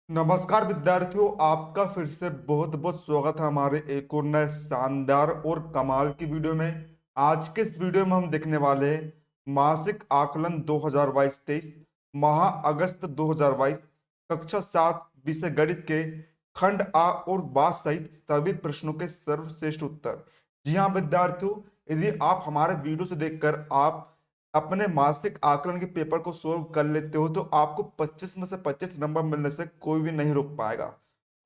नमस्कार विद्यार्थियों, आपका फिर से बहुत बहुत स्वागत है हमारे एक और नए शानदार और कमाल की वीडियो में। आज के इस वीडियो में हम देखने वाले हैं मासिक आकलन 2022-23 माह अगस्त 2022 कक्षा 7 विषय गणित के खंड आ और बा सहित सभी प्रश्नों के सर्वश्रेष्ठ उत्तर। जी हाँ विद्यार्थियों, यदि आप हमारे वीडियो से देखकर आप अपने मासिक आकलन के पेपर को सोल्व कर लेते हो तो आपको 25 में से 25 नंबर मिलने से कोई भी नहीं रोक पाएगा।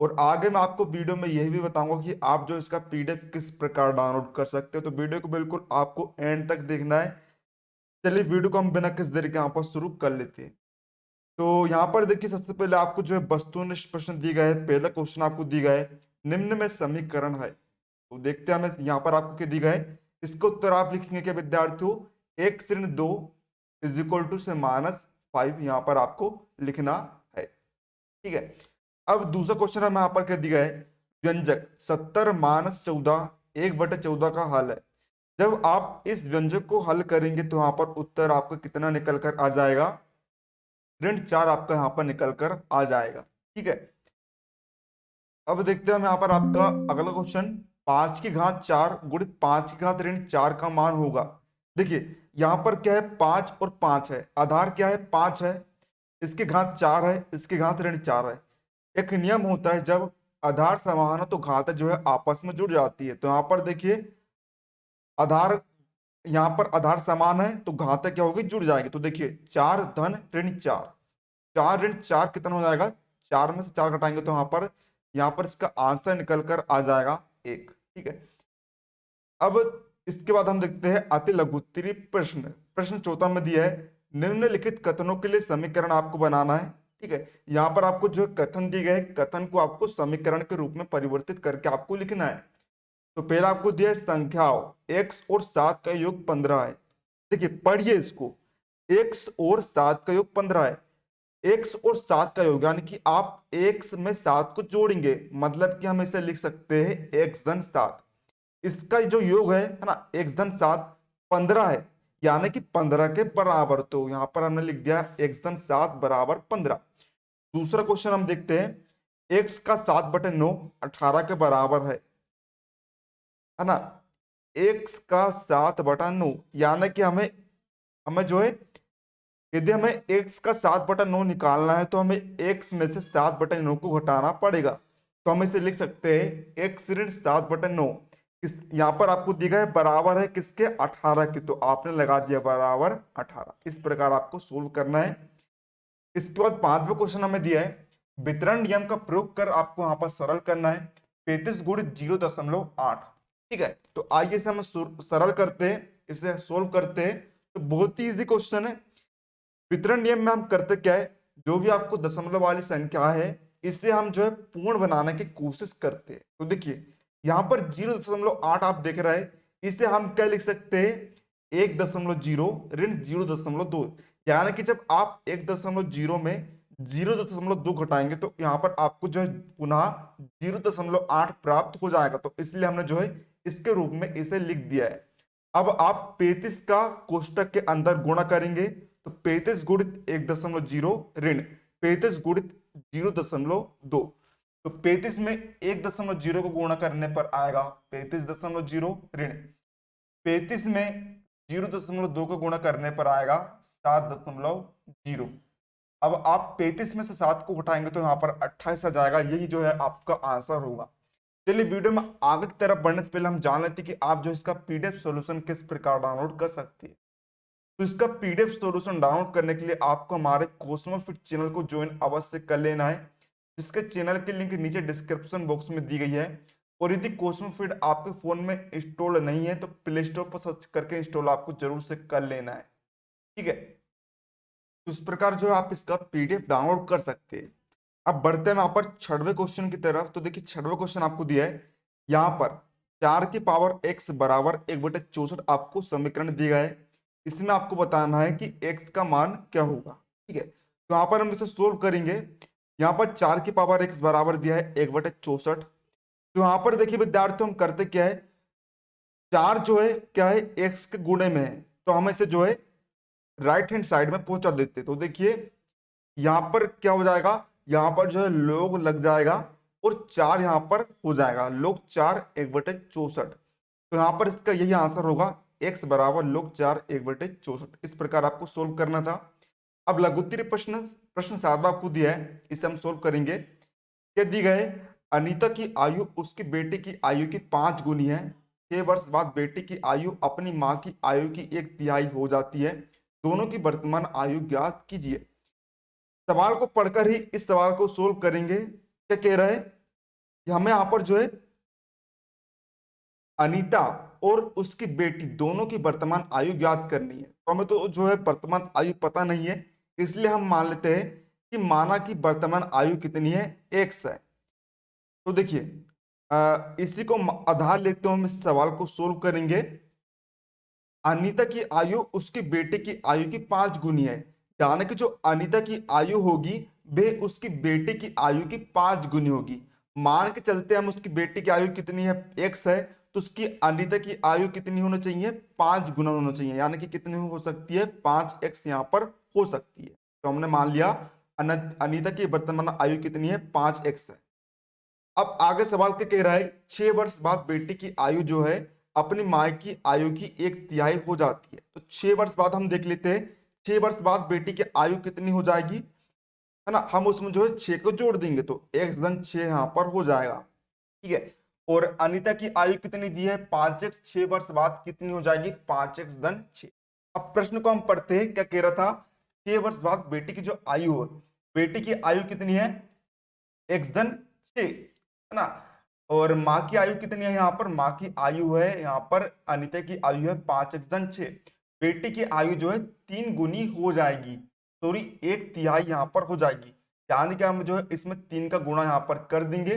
और आगे मैं आपको वीडियो में यही भी बताऊंगा कि आप जो इसका पीडीएफ किस प्रकार डाउनलोड कर सकते हो, तो वीडियो को बिल्कुल आपको एंड तक देखना है। चलिए वीडियो को हम बिना किसी देरी के यहाँ पर शुरू कर लेते हैं। तो यहाँ पर देखिए, सबसे पहले आपको जो है वस्तुनिष्ठ प्रश्न दी गया है। पहला क्वेश्चन आपको दी गया है, निम्न में समीकरण है। तो देखते हैं हमें यहाँ पर आपको क्या दी गया है। इसका उत्तर आप लिखेंगे क्या विद्यार्थियों, x ऋण 2 इज इक्वल टू से -5 यहाँ पर आपको लिखना है। ठीक है। अब दूसरा क्वेश्चन हमें यहाँ पर क्या दिया है, व्यंजक 70-14 1/14 का हल है। जब आप इस व्यंजक को हल करेंगे तो यहाँ पर उत्तर आपका कितना निकल कर आ जाएगा, ऋण 4 आपका यहाँ पर निकल कर आ जाएगा। ठीक है। अब देखते हैं हम यहाँ पर आपका अगला क्वेश्चन, 5 की घात 4 गुणित 5 की घात ऋण 4 का मान होगा। देखिए यहाँ पर क्या है, 5 और 5 है, आधार क्या है 5 है, इसके घात 4 है, इसके घात ऋण 4 है। एक नियम होता है, जब आधार समान हो तो घात जो है आपस में जुड़ जाती है। तो यहाँ पर देखिए आधार, यहाँ पर आधार समान है तो घात क्या होगी, जुड़ जाएगी। तो देखिए 4 धन ऋण 4, 4 ऋण 4 कितना हो जाएगा, 4 में से 4 घटाएंगे तो यहाँ पर इसका आंसर निकल कर आ जाएगा 1। ठीक है। अब इसके बाद हम देखते हैं अति लघुत्तरीय प्रश्न। प्रश्न चौथा में दिया है, निम्नलिखित कथनों के लिए समीकरण आपको बनाना है। ठीक है। यहाँ पर आपको जो कथन दिए गए, कथन को आपको समीकरण के रूप में परिवर्तित करके आपको लिखना है। तो पहला आपको दिया है, संख्याओं x और 7 का योग 15 है। देखिए पढ़िए इसको, x और 7 का योग 15 है। x और 7 का योग यानी कि आप x में 7 को जोड़ेंगे, मतलब कि हम इसे लिख सकते हैं x धन 7। इसका जो योग है ना, x धन 7 15 है, यानी कि 15 के बराबर। तो यहां पर हमने लिख दिया x धन 7 बराबर 15। दूसरा क्वेश्चन हम देखते हैं, x का 7/9 18 के बराबर है ना। x का 7/9 यानी कि हमें हमें जो है, यदि हमें x का 7/9 निकालना है तो हमें x में से 7/9 को घटाना पड़ेगा। तो हम इसे लिख सकते हैं x ऋण 7/9। इस यहाँ पर आपको दिया गया है बराबर है किसके, 18 के, तो आपने लगा दिया बराबर 18। इस प्रकार आपको सोल्व करना है। इसके बाद पांचवा क्वेश्चन हमें दिया है, वितरण नियम का प्रयोग कर आपको यहाँ पर सरल करना है, 35 गुणित 0.8। ठीक है। तो आइए इसे हम सरल करते हैं, इसे सोल्व करते हैं। तो बहुत ही इजी क्वेश्चन है। वितरण नियम में हम करते क्या है, जो भी आपको दशमलव वाली संख्या है इसे हम जो है पूर्ण बनाने की कोशिश करते हैं। तो देखिए यहाँ पर 0.8 आप देख रहे हैं, इसे हम क्या लिख सकते हैं, 1.0 ऋण 0.2। यानी कि जब आप 1.0 में 0.2 घटाएंगे तो यहाँ पर आपको जो है पुनः 0.8 प्राप्त हो जाएगा। तो इसलिए हमने जो है इसके रूप में इसे लिख दिया है। अब आप 35 का कोष्टक के अंदर गुणा करेंगे, तो 35 गुणित 1.0 ऋण 35 गुणित 0.2। तो 35 में 1.0 को गुणा करने पर आएगा 35.0 ऋण 35 में 0.2 को गुणा करने पर आएगा 7.0। अब आप 35 में से 7 को घटाएंगे तो यहाँ पर 28 आ जाएगा। यही जो है आपका आंसर होगा। चलिए वीडियो में आगे की तरफ बढ़ने से पहले हम जान लेते हैं कि आप जो इसका पीडीएफ सॉल्यूशन किस प्रकार डाउनलोड कर सकते हैं। तो इसका पीडीएफ सॉल्यूशन डाउनलोड करने के लिए आपको हमारे कोस्मोफिट चैनल को ज्वाइन अवश्य कर लेना है, जिसके चैनल की लिंक नीचे डिस्क्रिप्शन बॉक्स में दी गई है। और यदि कोस्मोफिट आपके फोन में इंस्टॉल नहीं है तो प्ले स्टोर पर सर्च करके इंस्टॉल आपको जरूर से कर लेना है। ठीक है। तो इस प्रकार जो है आप इसका पीडीएफ डाउनलोड कर सकते हैं। अब बढ़ते हैं वहां पर छठवें क्वेश्चन की तरफ। तो देखिए छठवें क्वेश्चन आपको दिया है, यहाँ पर 4 की पावर x बराबर 1/64 आपको समीकरण दिया है। इसमें आपको बताना है कि x का मान क्या होगा। ठीक है। तो यहाँ पर हम इसे सोल्व करेंगे। यहाँ पर 4 की पावर x बराबर दिया है 1/64। तो यहाँ पर देखिए विद्यार्थी, हम करते क्या है, 4 जो है क्या है x के गुणे में है, तो हम इसे जो है राइट हैंड साइड में पहुंचा देते। तो देखिए यहाँ पर क्या हो जाएगा, यहाँ पर जो है लोग लग जाएगा और 4 यहाँ पर हो जाएगा, लोग 4 1/64। तो यहाँ पर इसका यही आंसर होगा, x बराबर लोग 4 1/64। इस प्रकार आपको सोल्व करना था। अब लघुत्तरीय प्रश्न प्रश्न 7 आपको दिया है, इसे हम सोल्व करेंगे। क्या दी गए, अनीता की आयु उसकी बेटे की आयु की 5 गुनी है। 6 वर्ष बाद बेटे की आयु अपनी माँ की आयु की 1/3 हो जाती है। दोनों की वर्तमान आयु ज्ञात कीजिए। सवाल को पढ़कर ही इस सवाल को सोल्व करेंगे। क्या कह रहा है कि हमें यहाँ पर जो है अनीता और उसकी बेटी दोनों की वर्तमान आयु ज्ञात करनी है। तो हमें तो जो है वर्तमान आयु पता नहीं है, इसलिए हम मान लेते हैं कि माना की वर्तमान आयु कितनी है, x है। तो देखिए इसी को आधार लेते हुए हम इस सवाल को सोल्व करेंगे। अनीता की आयु उसके बेटे की आयु की 5 गुनी है, यानी कि जो अनीता की आयु होगी वे उसकी बेटे की आयु की 5 गुनी होगी। मान के चलते हम उसकी बेटे की आयु कितनी है, x है, तो उसकी अनीता की आयु कितनी होनी चाहिए, 5 गुना होना चाहिए, यानी कि कितनी हो सकती है, 5x यहाँ पर हो सकती है। तो हमने मान लिया अनीता की वर्तमान आयु कितनी है, 5x है। अब आगे सवाल क्या कह रहा है, 6 वर्ष बाद बेटी की आयु जो है अपनी माँ की आयु की 1/3 हो जाती है। तो 6 वर्ष बाद हम देख लेते हैं, 6 वर्ष बाद बेटी की आयु कितनी हो जाएगी, है ना। हम उसमें जो है 6 को जोड़ देंगे तो x धन 6 यहाँ पर हो जाएगा, ठीक है। और अनीता की आयु कितनी दी है, 5x, 6 वर्ष बाद कितनी हो जाएगी, 5x धन 6। अब प्रश्न को हम पढ़ते हैं, क्या कह रहा था, 6 वर्ष बाद बेटी की जो आयु है, बेटी की आयु कितनी है, x धन 6, है ना। और माँ की आयु कितनी है, यहाँ पर माँ की आयु है, यहाँ पर अनीता की आयु है 5x धन 6। बेटी की आयु जो है 3 गुनी हो जाएगी, सॉरी 1/3 यहाँ पर हो जाएगी, यानी कि हम जो है इसमें 3 का गुणा यहाँ पर कर देंगे।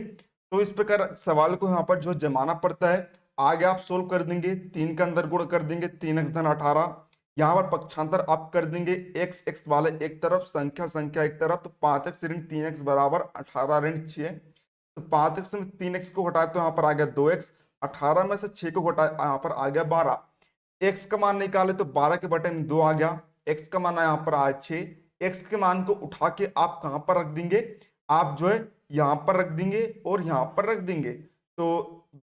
तो इस प्रकार सवाल को यहाँ पर जो जमाना पड़ता है, आगे आप सोल्व कर देंगे, 3 का अंदर गुण कर देंगे, 3x धन 18। यहाँ पर पक्षांतर आप कर देंगे, x x वाले एक तरफ, संख्या संख्या एक तरफ, तो 5x ऋण 3x बराबर 18 ऋण 6। तो 5x में 3x को घटाए तो यहाँ पर आ गया 2x, 18 में से 6 को घटाए यहाँ पर आ गया 12। x का मान निकाले तो 12 के बटे में 2 आ गया, x का मान यहाँ पर आया 6। x के मान को उठा के आप कहाँ पर रख देंगे, आप जो है यहाँ पर रख देंगे और यहाँ पर रख देंगे। तो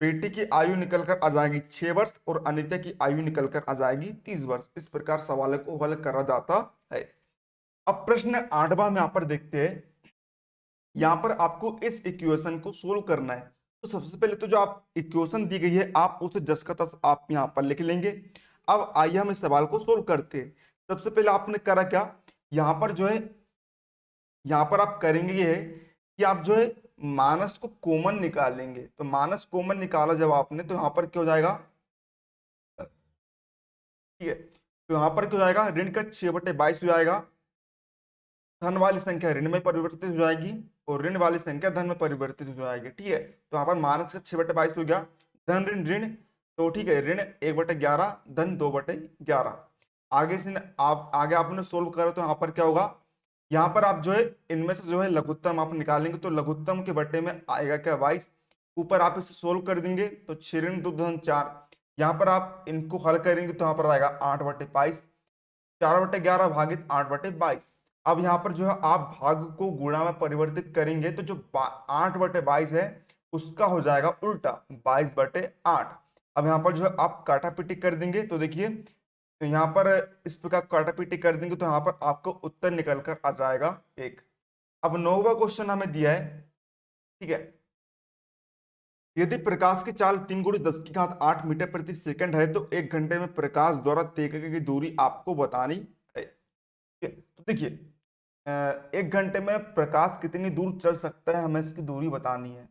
बेटी की आयु निकलकर आ जाएगी 6 वर्ष और अनीता की आयु निकलकर आ जाएगी 30 वर्ष। इस प्रकार सवाल को हल करा जाता है। अब प्रश्न 8वां में यहाँ पर देखते हैं, यहाँ पर आपको इस इक्वेशन को सोल्व करना है। तो सबसे पहले तो जो आप इक्वेशन दी गई है आप उसे जस का तस आप यहाँ पर लिख लेंगे। अब आइए हम इस सवाल को सोल्व करते हैं। सबसे पहले आपने करा क्या, यहाँ पर जो है यहाँ पर आप करेंगे ये है कि आप जो है माइनस को कॉमन निकालेंगे। तो माइनस कॉमन निकाला जब आपने तो यहाँ पर क्या हो जाएगा, ठीक है। तो यहाँ पर क्या हो जाएगा, ऋण का 6/22 हो जाएगा, धन वाली संख्या ऋण में परिवर्तित हो जाएगी और ऋण वाली संख्या धन में परिवर्तित हो जाएगी, ठीक है। तो यहाँ पर माइनस का 6/22 हो गया, धन ऋण ऋण, तो ठीक है, ऋण 1/11 धन 2/11। आगे से आप आगे आपने सोल्व करा तो यहाँ पर क्या होगा, यहाँ पर आप जो है इनमें से जो है लघुत्तम आप निकालेंगे तो लघुत्तम के बटे में आएगा क्या, 22। ऊपर आप इसे सोल्व कर देंगे तो 6 ऋण 2 धन 4। यहाँ पर आप इनको हल करेंगे तो यहाँ पर आएगा 8/22, 4/11 भागित 8/22। अब यहाँ पर जो है आप भाग को गुणा में परिवर्तित करेंगे तो जो 8/22 है उसका हो जाएगा उल्टा 22/8। अब यहाँ पर जो है आप काटापीटी कर देंगे तो देखिए, तो यहाँ पर इस प्रकार काटापीटी कर देंगे तो यहाँ पर आपको उत्तर निकल कर आ जाएगा 1। अब 9वां क्वेश्चन हमें दिया है, ठीक है। यदि प्रकाश की चाल 3 × 10⁸ मीटर प्रति सेकंड है तो 1 घंटे में प्रकाश द्वारा तय की गई दूरी आपको बतानी है, ठीक है। तो देखिए 1 घंटे में प्रकाश कितनी दूर चल सकता है, हमें इसकी दूरी बतानी है।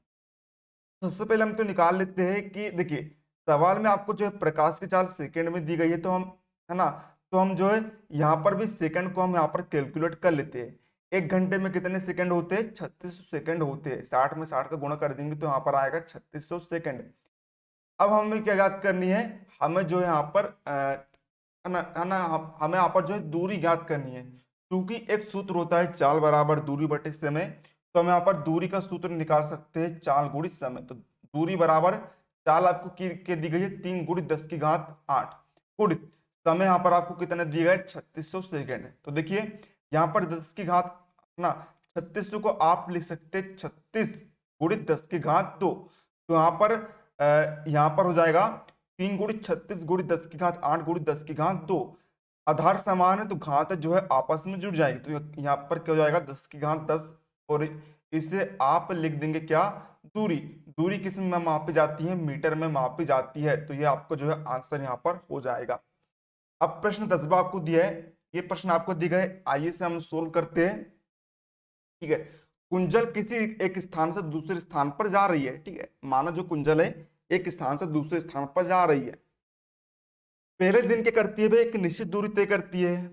सबसे पहले हम तो निकाल लेते हैं कि देखिए सवाल में आपको जो है प्रकाश की चाल सेकंड में दी गई है, तो हम, है ना, तो हम जो है यहाँ पर भी सेकंड को हम यहाँ पर कैलकुलेट कर लेते हैं। 1 घंटे में कितने सेकंड होते हैं, 3600 सेकंड होते हैं। 60 में 60 का गुणा कर देंगे तो यहाँ पर आएगा 3600 सेकंड। अब हमें क्या ज्ञात करनी है, हमें जो है यहाँ पर है ना हमें यहाँ पर जो है दूरी ज्ञात करनी है। क्योंकि एक सूत्र होता है चाल बराबर दूरी बटे समय, तो हम यहाँ पर दूरी का सूत्र निकाल सकते हैं चाल गुणित समय। तो दूरी बराबर चाल आपको के दी गई है 3 × 10⁸ गुणित समय यहाँ पर आपको कितने दिए गए 3600 सेकंड। तो देखिए यहाँ पर 10 की घात ना 3600 को आप लिख सकते हैं 36 गुणित 10 की घात 2। तो यहाँ पर हो जाएगा 3 गुणित 36 गुणित 10 की घात 8 गुणित 10 की घात 2। आधार समान है तो घात जो है आपस में जुड़ जाएगी, तो यहाँ पर क्या हो जाएगा 10 की घात 10। और इसे आप लिख देंगे क्या, दूरी। दूरी किस में मापी जाती है, मीटर में मापी जाती है। तो ये आपको जो है आंसर यहाँ पर हो जाएगा। अब प्रश्न 10वां आपको दिया है, ये प्रश्न आपको दिए गए, आइए से हम सोल्व करते हैं। ठीक है, कुंजल किसी एक स्थान से दूसरे स्थान पर जा रही है। ठीक है, माना जो कुंजल है एक स्थान से दूसरे स्थान पर जा रही है, पहले दिन क्या करती है भाई, एक निश्चित दूरी तय करती है।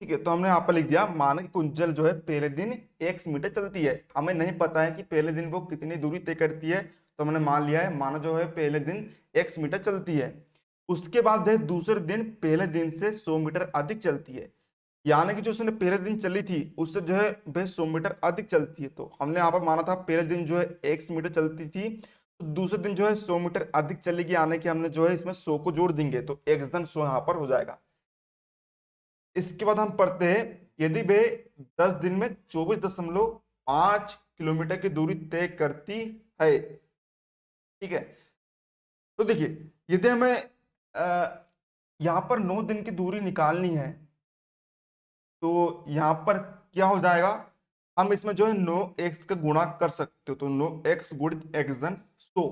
ठीक है, तो हमने यहाँ पर लिख दिया, माना कि कुंजल जो है पहले दिन x मीटर चलती है। हमें नहीं पता है कि पहले दिन वो कितनी दूरी तय करती है, तो हमने मान लिया है, माना जो है पहले दिन x मीटर चलती है। उसके बाद वह दूसरे दिन पहले दिन से 100 मीटर अधिक चलती है। यानी कि जो उसने पहले दिन चली थी उससे जो है वह 100 मीटर अधिक चलती है। तो हमने यहाँ पर माना था पहले दिन जो है x मीटर चलती थी, तो दूसरे दिन जो है 100 मीटर अधिक चलेगी, यानी कि हमने जो है इसमें 100 को जोड़ देंगे, तो x धन 100 यहाँ पर हो जाएगा। इसके बाद हम पढ़ते हैं, यदि वे 10 दिन में 24.5 किलोमीटर की दूरी तय करती है। ठीक है, तो देखिए यदि हमें यहाँ पर 9 दिन की दूरी निकालनी है, तो यहाँ पर क्या हो जाएगा, हम इसमें जो है 9x का गुणा कर सकते हो, तो 9x गुणित x धन 100।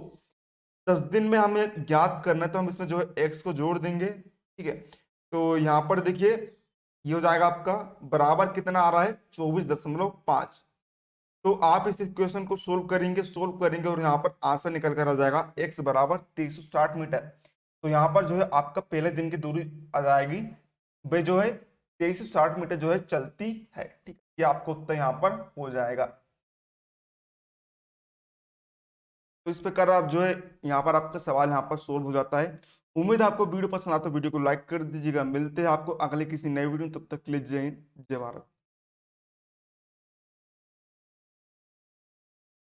10 दिन में हमें ज्ञात करना है, तो हम इसमें जो है x को जोड़ देंगे। ठीक है, तो यहाँ पर देखिए ये हो जाएगा आपका बराबर कितना आ रहा है, 24.5। तो आप इस इक्वेशन को सोल्व करेंगे और यहाँ पर आंसर निकल कर आ जाएगा x बराबर 360 मीटर। तो यहाँ पर जो है आपका पहले दिन की दूरी आ जाएगी, वे जो है 360 मीटर जो है चलती है। ठीक है, ये आपको उत्तर यहाँ पर हो जाएगा। तो इस प्रकार आप जो है यहाँ पर आपका सवाल यहाँ पर सोल्व हो जाता है। उम्मीद है आपको वीडियो पसंद आता है, वीडियो को लाइक कर दीजिएगा। मिलते हैं आपको अगले किसी नए वीडियो में, तब तक के लिए जय हिंद जय भारत।